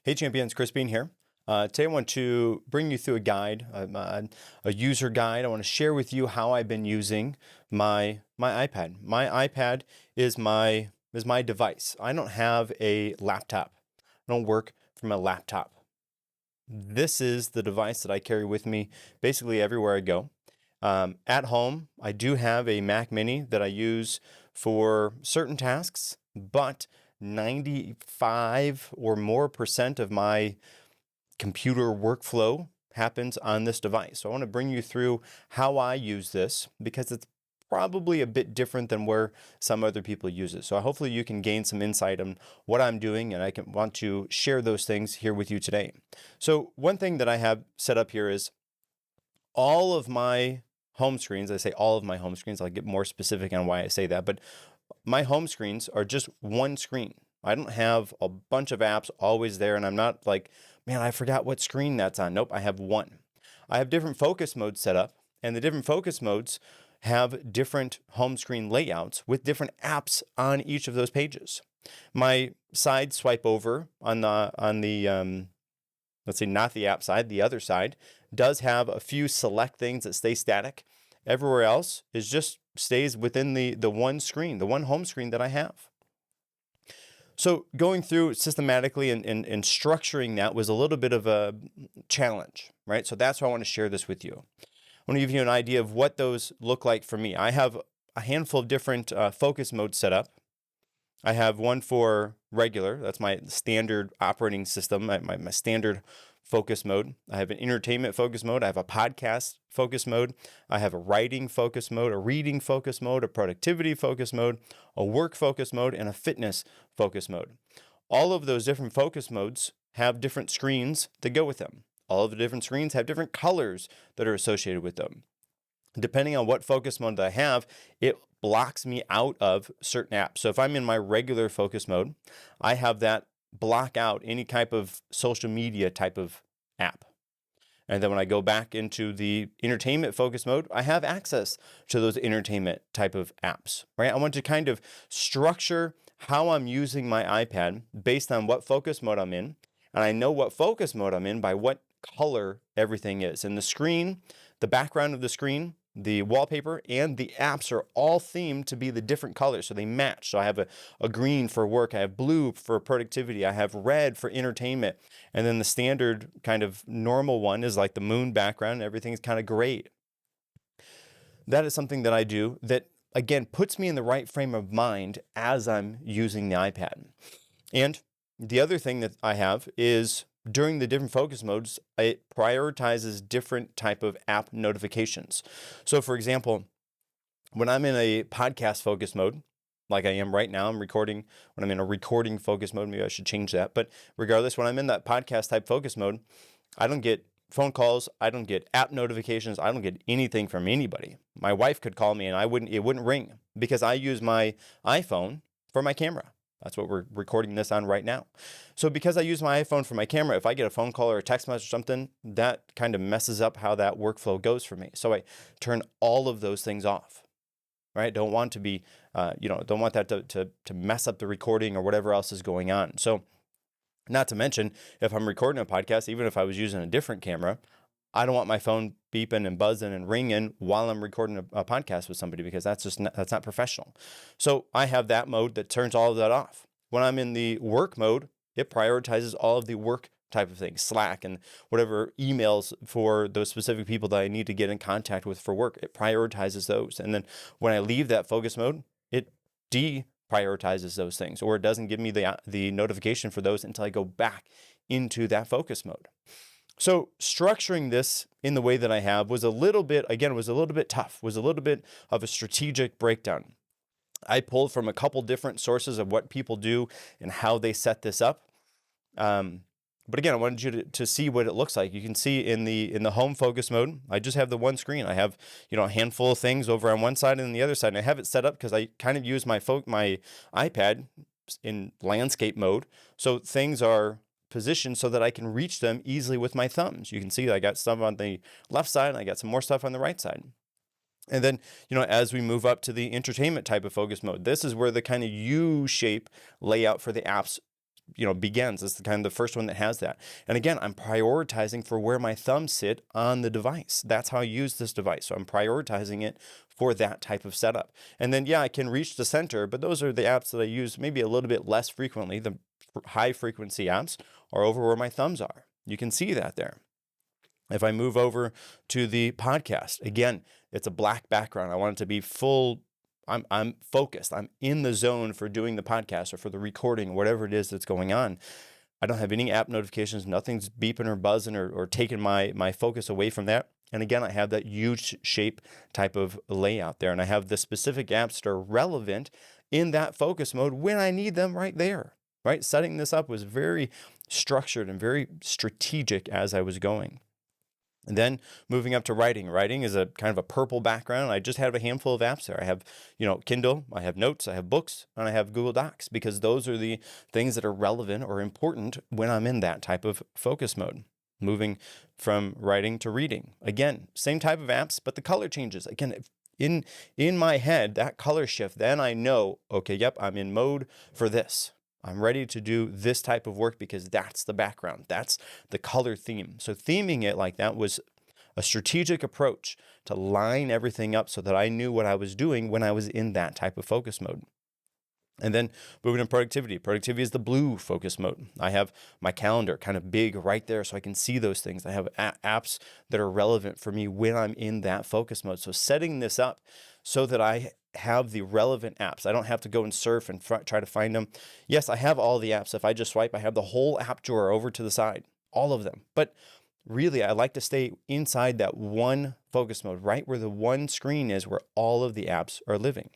Hey champions, Chris Bean here. Today I want to bring you through a guide, a user guide. I want to share with you how I've been using my iPad. My iPad is my device. I don't have a laptop. I don't work from a laptop. This is the device that I carry with me basically everywhere I go. At home, I do have a Mac Mini that I use for certain tasks, but 95 or more percent of my computer workflow happens on this device. So I want to bring you through how I use this because it's probably a bit different than where some other people use it. So hopefully you can gain some insight on what I'm doing, and I want to share those things here with you today. So one thing that I have set up here is all of my home screens. I say all of my home screens. I'll get more specific on why I say that, but my home screens are just one screen. I don't have a bunch of apps always there, and I'm not like, man, I forgot what screen that's on. Nope, I have one. I have different focus modes set up, and the different focus modes have different home screen layouts with different apps on each of those pages. My side swipe over on the let's say not the app side, the other side does have a few select things that stay static. Everywhere else is just stays within the one screen, the one home screen that I have. So going through systematically and structuring that was a little bit of a challenge, right? So that's why I want to share this with you. I want to give you an idea of what those look like for me. I have a handful of different focus modes set up. I have one for regular. That's my standard operating system, my standard focus mode. I have an entertainment focus mode. I have a podcast focus mode. I have a writing focus mode, a reading focus mode, a productivity focus mode, a work focus mode, and a fitness focus mode. All of those different focus modes have different screens that go with them. All of the different screens have different colors that are associated with them. Depending on what focus mode I have, it blocks me out of certain apps. So if I'm in my regular focus mode, I have that block out any type of social media type of app. And then when I go back into the entertainment focus mode, I have access to those entertainment type of apps, right? I want to kind of structure how I'm using my iPad based on what focus mode I'm in. And I know what focus mode I'm in by what color everything is. And the screen, the background of the screen, the wallpaper, and the apps are all themed to be the different colors, so they match. So I have a green for work, I have blue for productivity, I have red for entertainment, and then the standard kind of normal one is like the moon background, and everything's kind of gray. That is something that I do that, again, puts me in the right frame of mind as I'm using the iPad. And the other thing that I have is during the different focus modes, it prioritizes different type of app notifications. So for example, when I'm in a podcast focus mode, like I am right now, I'm recording, when I'm in a recording focus mode, maybe I should change that. But regardless, when I'm in that podcast type focus mode, I don't get phone calls, I don't get app notifications, I don't get anything from anybody. My wife could call me and it wouldn't ring because I use my iPhone for my camera. That's what we're recording this on right now. So because I use my iPhone for my camera, if I get a phone call or a text message or something, that kind of messes up how that workflow goes for me. So I turn all of those things off, right? Don't want to be, don't want that to mess up the recording or whatever else is going on. So not to mention, if I'm recording a podcast, even if I was using a different camera, I don't want my phone beeping and buzzing and ringing while I'm recording a podcast with somebody because that's not professional. So I have that mode that turns all of that off. When I'm in the work mode, it prioritizes all of the work type of things, Slack and whatever emails for those specific people that I need to get in contact with for work. It prioritizes those. And then when I leave that focus mode, it deprioritizes those things, or it doesn't give me the notification for those until I go back into that focus mode. So structuring this in the way that I have was a little bit tough, was a little bit of a strategic breakdown. I pulled from a couple different sources of what people do and how they set this up. But again, I wanted you to see what it looks like. You can see in the home focus mode, I just have the one screen. I have, a handful of things over on one side and the other side. And I have it set up because I kind of use my iPad in landscape mode. So things are positioned so that I can reach them easily with my thumbs. You can see I got stuff on the left side and I got some more stuff on the right side. And then, as we move up to the entertainment type of focus mode, this is where the kind of U-shape layout for the apps begins. It's kind of the first one that has that. And again, I'm prioritizing for where my thumbs sit on the device. That's how I use this device. So I'm prioritizing it for that type of setup. And then, I can reach the center, but those are the apps that I use maybe a little bit less frequently. The high frequency apps are over where my thumbs are. You can see that there. If I move over to the podcast, again, it's a black background. I want it to be full. I'm focused. I'm in the zone for doing the podcast or for the recording, whatever it is that's going on. I don't have any app notifications. Nothing's beeping or buzzing or taking my focus away from that. And again, I have that huge shape type of layout there. And I have the specific apps that are relevant in that focus mode when I need them right there, right? Setting this up was very structured and very strategic as I was going. And then moving up to writing. Writing is a kind of a purple background. I just have a handful of apps there. I have, Kindle, I have Notes, I have Books, and I have Google Docs, because those are the things that are relevant or important when I'm in that type of focus mode. Moving from writing to reading. Again, same type of apps, but the color changes. Again, in my head, that color shift, then I know, okay, yep, I'm in mode for this. I'm ready to do this type of work because that's the background. That's the color theme. So theming it like that was a strategic approach to line everything up so that I knew what I was doing when I was in that type of focus mode. And then moving to productivity. Productivity is the blue focus mode. I have my calendar kind of big right there so I can see those things. I have apps that are relevant for me when I'm in that focus mode. So setting this up so that I have the relevant apps. I don't have to go and surf and try to find them. Yes, I have all the apps. If I just swipe, I have the whole app drawer over to the side, all of them. But really, I like to stay inside that one focus mode, right where the one screen is where all of the apps are living.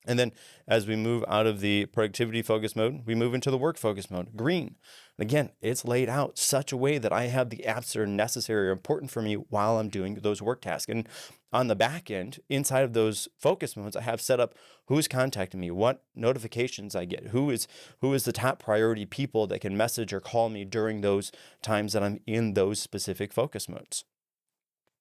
And then as we move out of the productivity focus mode, we move into the work focus mode, green. Again, it's laid out such a way that I have the apps that are necessary or important for me while I'm doing those work tasks. And on the back end, inside of those focus modes, I have set up who's contacting me, what notifications I get, who is the top priority people that can message or call me during those times that I'm in those specific focus modes.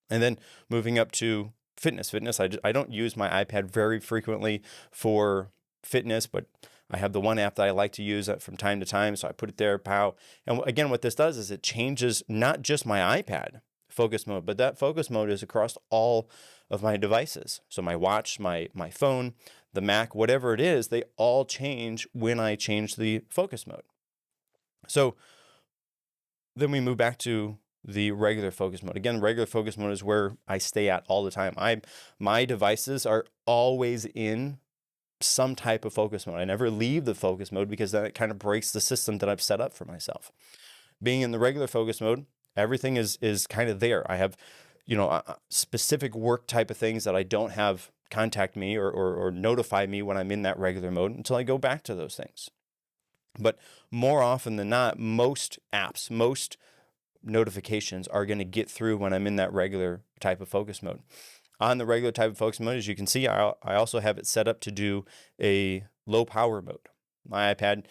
And then moving up to fitness. I don't use my iPad very frequently for fitness, but I have the one app that I like to use from time to time. So I put it there, pow. And again, what this does is it changes not just my iPad focus mode, but that focus mode is across all of my devices. So my watch, my phone, the Mac, whatever it is, they all change when I change the focus mode. So then we move back to the regular focus mode. Again, regular focus mode is where I stay at all the time. My devices are always in some type of focus mode. I never leave the focus mode because then it kind of breaks the system that I've set up for myself. Being in the regular focus mode, everything is kind of there. I have, specific work type of things that I don't have contact me or notify me when I'm in that regular mode until I go back to those things. But more often than not, most apps, most notifications are going to get through when I'm in that regular type of focus mode. On the regular type of focus mode, as you can see, I also have it set up to do a low power mode. My iPad,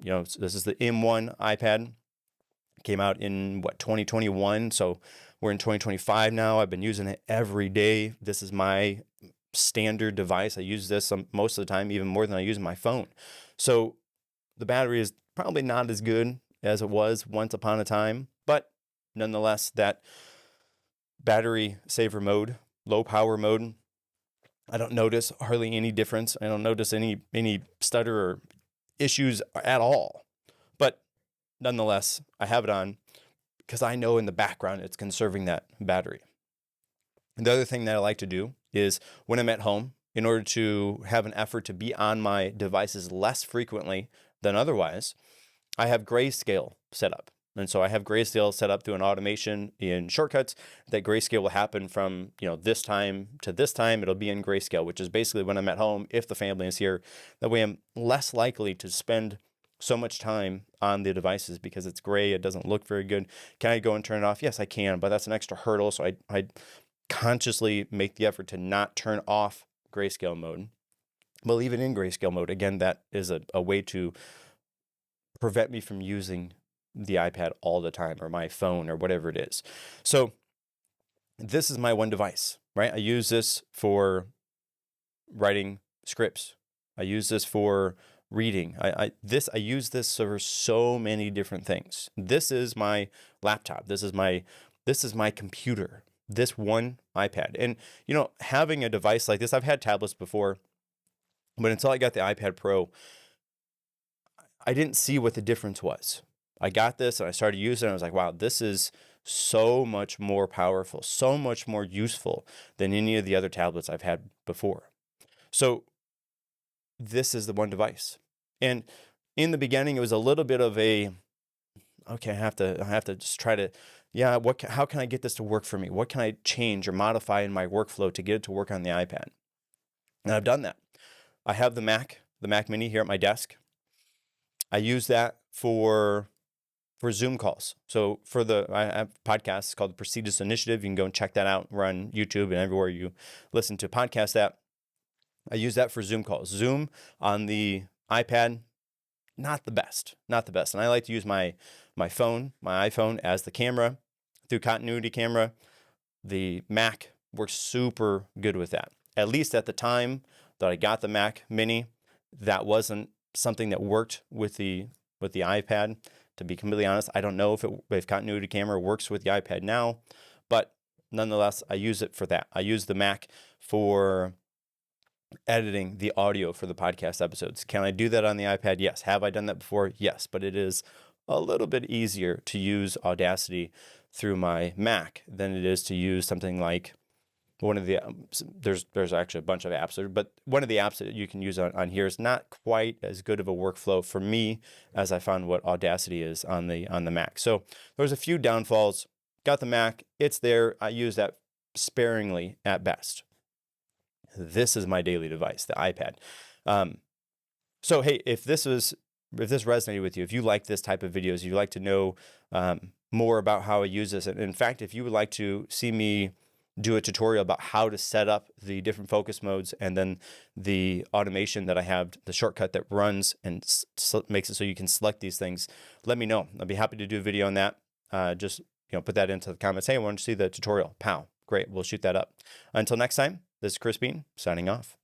this is the M1 iPad. It came out in 2021. So we're in 2025 now. I've been using it every day. This is my standard device. I use this most of the time, even more than I use my phone. So the battery is probably not as good as it was once upon a time, but nonetheless, that battery saver mode, low power mode, I don't notice hardly any difference. I don't notice any stutter or issues at all. But nonetheless, I have it on because I know in the background it's conserving that battery. And the other thing that I like to do is when I'm at home, in order to have an effort to be on my devices less frequently than otherwise, I have Grayscale set up. And so I have Grayscale set up through an automation in Shortcuts that Grayscale will happen from, this time to this time. It'll be in Grayscale, which is basically when I'm at home, if the family is here. That way I'm less likely to spend so much time on the devices because it's gray. It doesn't look very good. Can I go and turn it off? Yes, I can, but that's an extra hurdle. So I consciously make the effort to not turn off Grayscale mode. But leave it in Grayscale mode. Again, that is a way to prevent me from using the iPad all the time or my phone or whatever it is. So this is my one device, right? I use this for writing scripts. I use this for reading. I use this for so many different things. This is my laptop. This is my computer. This one iPad. And having a device like this, I've had tablets before, but until I got the iPad Pro, I didn't see what the difference was. I got this and I started using it. And I was like, wow, this is so much more powerful, so much more useful than any of the other tablets I've had before. So this is the one device. And in the beginning, it was a little bit of a, okay, I have to just try to, how can I get this to work for me? What can I change or modify in my workflow to get it to work on the iPad? And I've done that. I have the Mac Mini here at my desk. I use that for Zoom calls. So I have podcasts called the Prestigious Initiative. You can go and check that out. We're on YouTube and everywhere you listen to podcasts at. I use that for Zoom calls. Zoom on the iPad, not the best. And I like to use my iPhone as the camera through continuity camera. The Mac works super good with that. At least at the time that I got the Mac Mini, that wasn't something that worked with the iPad. To be completely honest, I don't know if continuity camera works with the iPad now, but nonetheless, I use it for that. I use the Mac for editing the audio for the podcast episodes. Can I do that on the iPad? Yes. Have I done that before? Yes, but it is a little bit easier to use Audacity through my Mac than it is to use something like one of the, there's actually a bunch of apps, but one of the apps that you can use on here is not quite as good of a workflow for me as I found what Audacity is on the Mac. So there's a few downfalls. Got the Mac, it's there. I use that sparingly at best. This is my daily device, the iPad. So hey, if this resonated with you, if you like this type of videos, you'd like to know more about how I use this, and in fact, if you would like to see me do a tutorial about how to set up the different focus modes and then the automation that I have, the shortcut that runs and makes it so you can select these things, let me know. I'll be happy to do a video on that. Just put that into the comments. Hey, I want to see the tutorial. Pow. Great. We'll shoot that up. Until next time, this is Chris Bean signing off.